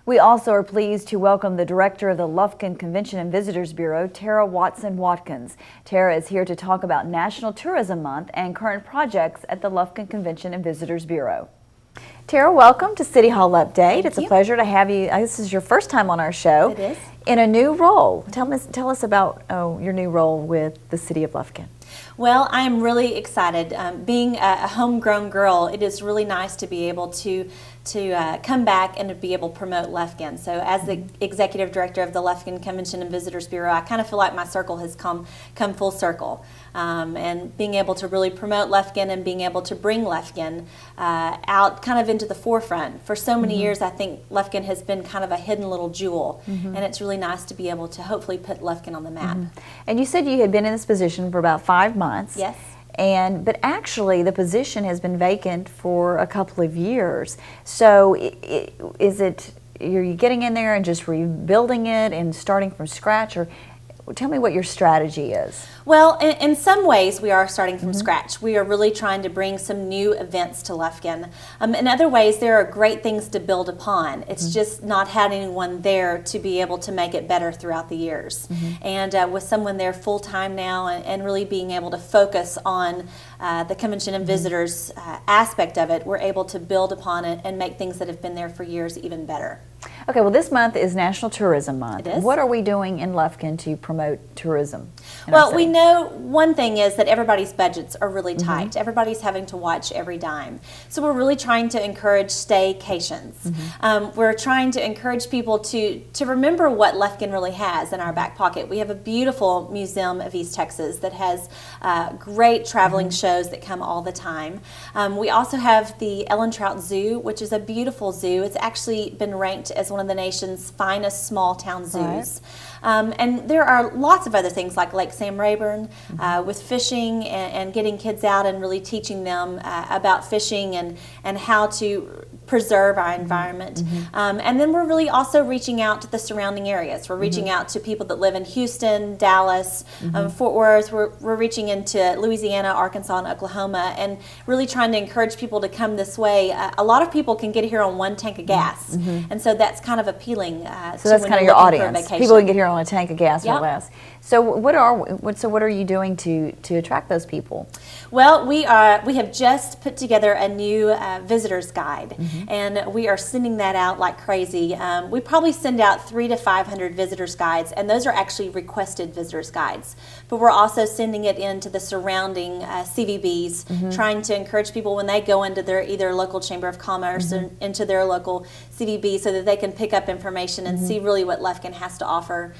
We also are pleased to welcome the director of the Lufkin Convention and Visitors Bureau, Tara Watson-Watkins. Tara is here to talk about National Tourism Month and current projects at the Lufkin Convention and Visitors Bureau. Tara, welcome to City Hall Update. It's a pleasure to have you. This is your first time on our show. It is. In a new role. Tell us about your new role with the City of Lufkin. Well, I am really excited. Being a homegrown girl, it is really nice to be able to come back and to be able to promote Lufkin. So as the executive director of the Lufkin Convention and Visitors Bureau, I kind of feel like my circle has come full circle. And being able to really promote Lufkin and being able to bring Lufkin out kind of into the forefront. For so many years, I think Lufkin has been kind of a hidden little jewel, and it's really nice to be able to hopefully put Lufkin on the map. And you said you had been in this position for about 5 months. Yes. But actually the position has been vacant for a couple of years. So are you getting in there and just rebuilding it and starting from scratch, or tell me what your strategy is? Well, in some ways we are starting from scratch. We are really trying to bring some new events to Lufkin. In other ways, there are great things to build upon. It's just not having anyone there to be able to make it better throughout the years. And with someone there full time now and really being able to focus on the convention and visitors aspect of it, we're able to build upon it and make things that have been there for years even better. Okay, well, this month is National Tourism Month. It is. What are we doing in Lufkin to promote tourism? Well, we know one thing is that everybody's budgets are really tight. Everybody's having to watch every dime. So we're really trying to encourage staycations. We're trying to encourage people to remember what Lufkin really has in our back pocket. We have a beautiful Museum of East Texas that has great traveling shows that come all the time. We also have the Ellen Trout Zoo, which is a beautiful zoo. It's actually been ranked as one of the nation's finest small town zoos. And there are lots of other things like Lake Sam Rayburn with fishing and getting kids out and really teaching them about fishing and how to preserve our environment. And then we're really also reaching out to the surrounding areas. We're reaching out to people that live in Houston, Dallas, Fort Worth. We're reaching into Louisiana, Arkansas, and Oklahoma, and really trying to encourage people to come this way. A lot of people can get here on 1 tank of gas, and so that's kind of appealing. So that's kind of your audience. People can get here on a tank of gas or less. So what are you doing to attract those people? Well, we have just put together a new visitors guide, and we are sending that out like crazy. We probably send out 300 to 500 visitors guides, and those are actually requested visitors guides. But we're also sending it into the surrounding CVBs, trying to encourage people when they go into their either local chamber of commerce or into their local CVB so that they can pick up information and see really what Lufkin has to offer.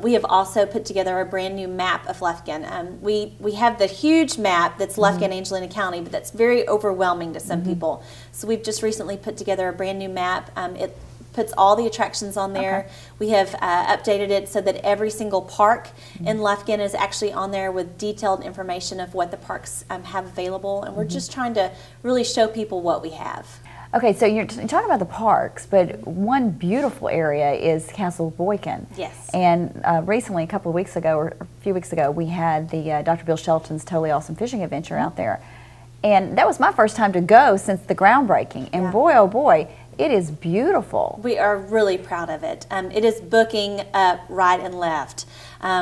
We have also put together a brand new map of Lufkin. We have the huge map that's Lufkin, Angelina County, but that's very overwhelming to some people. So we've just recently put together a brand new map. It puts all the attractions on there. We have updated it so that every single park in Lufkin is actually on there with detailed information of what the parks have available, and we're just trying to really show people what we have. Okay, so you're talking about the parks, but one beautiful area is Castle Boykin. Yes. And recently, a couple of weeks ago, or a few weeks ago, we had the Dr. Bill Shelton's Totally Awesome Fishing Adventure out there. And that was my first time to go since the groundbreaking. And boy, oh boy, it is beautiful. We are really proud of it. It is booking up right and left.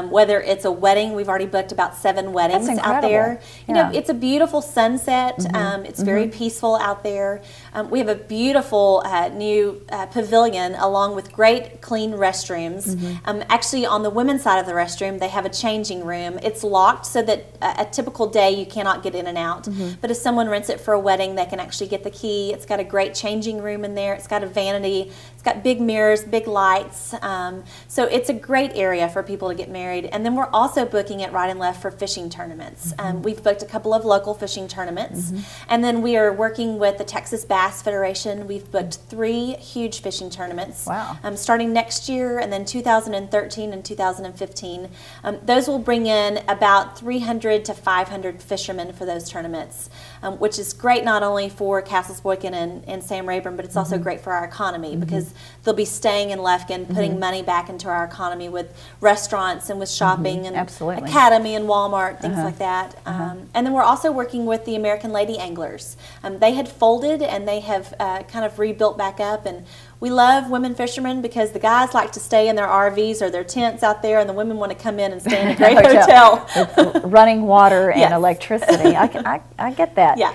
Whether it's a wedding, we've already booked about 7 weddings out there. You know, it's a beautiful sunset. It's very peaceful out there. We have a beautiful new pavilion along with great clean restrooms. Actually, on the women's side of the restroom, they have a changing room. It's locked so that a typical day you cannot get in and out. But if someone rents it for a wedding, they can actually get the key. It's got a great changing room in there. It's got a vanity. It's got big mirrors, big lights. So it's a great area for people to get married. And then we're also booking it right and left for fishing tournaments. We've booked a couple of local fishing tournaments. And then we are working with the Texas Bass Federation. We've booked 3 huge fishing tournaments. Wow. Starting next year, and then 2013 and 2015. Those will bring in about 300 to 500 fishermen for those tournaments, which is great not only for Castles Boykin and Sam Rayburn, but it's also great for our economy because they'll be staying in Lufkin, putting money back into our economy with restaurants and with shopping and Academy and Walmart, things like that. And then we're also working with the American Lady Anglers. They had folded and they have kind of rebuilt back up. And we love women fishermen because the guys like to stay in their RVs or their tents out there, and the women want to come in and stay in a great hotel. With running water and Yes. electricity. I get that. Yeah.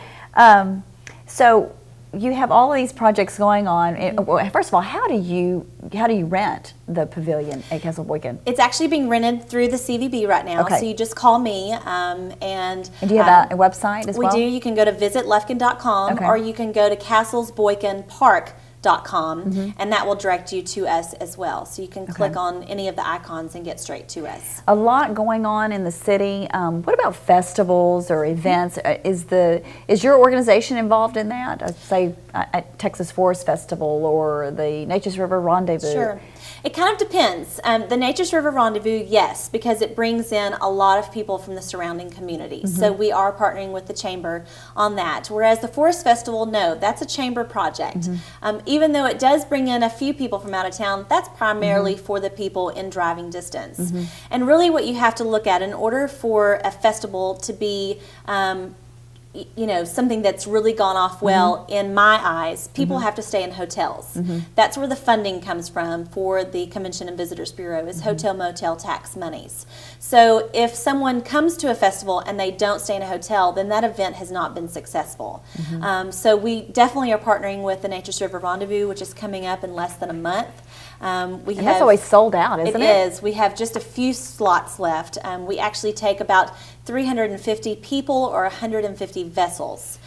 So you have all of these projects going on. Well, first of all, how do you rent the pavilion at Castle Boykin? It's actually being rented through the CVB right now. Okay. So you just call me, and do you have a website as well? We do. You can go to visitlufkin.com, Okay. or you can go to castlesboykinpark.com, and that will direct you to us as well. So you can click on any of the icons and get straight to us. A lot going on in the city. What about festivals or events? Is your organization involved in that? Say at Texas Forest Festival or the Nature's River Rendezvous? Sure. It kind of depends. The Nature's River Rendezvous, yes, because it brings in a lot of people from the surrounding community. So we are partnering with the Chamber on that. Whereas the Forest Festival, no, that's a Chamber project. Even though it does bring in a few people from out of town, that's primarily for the people in driving distance. And really what you have to look at in order for a festival to be something that's really gone off well in my eyes, people have to stay in hotels. That's where the funding comes from for the Convention and Visitors Bureau, is hotel motel tax monies. So if someone comes to a festival and they don't stay in a hotel, then that event has not been successful. So we definitely are partnering with the Nature's River Rendezvous, which is coming up in less than a month. That's always sold out, isn't it? It is. We have just a few slots left. We actually take about 350 people or 150 vessels,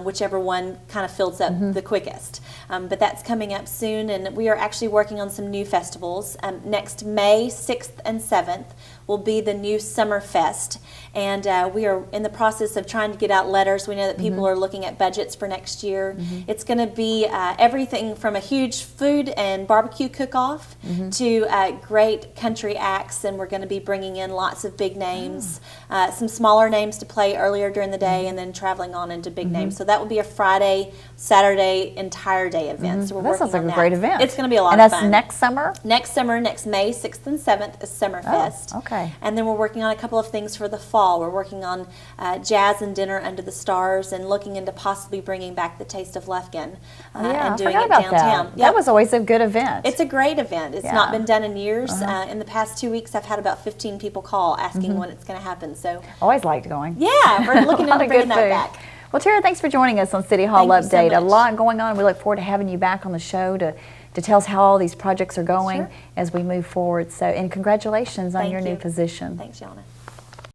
whichever one kind of fills up the quickest. But that's coming up soon, and we are actually working on some new festivals. Next May 6th and 7th will be the new Summer Fest, and we are in the process of trying to get out letters. We know that people are looking at budgets for next year. It's going to be everything from a huge food and barbecue cook-off to great country acts, and we're going to be bringing in lots of big names, some smaller names to play earlier during the day, and then traveling on into big names. So that will be a Friday, Saturday, entire day event. So we're That sounds like working on a that. great event. It's going to be a lot and of fun. And that's next summer? Next summer, next May 6th and 7th is Summerfest. Oh, okay. And then we're working on a couple of things for the fall. We're working on jazz and dinner under the stars, and looking into possibly bringing back the Taste of Lufkin and doing I it forgot about downtown. that. That was always a good event. It's a great event. It's not been done in years. In the past 2 weeks, I've had about 15 people call asking when it's going to happen. So always liked going. yeah, we're looking into bringing that back. Well, Tara, thanks for joining us on City Hall Thank you so Update. A much. lot going on. We look forward to having you back on the show to tell us how all these projects are going as we move forward. So, and congratulations on your new position. Thanks, Yana.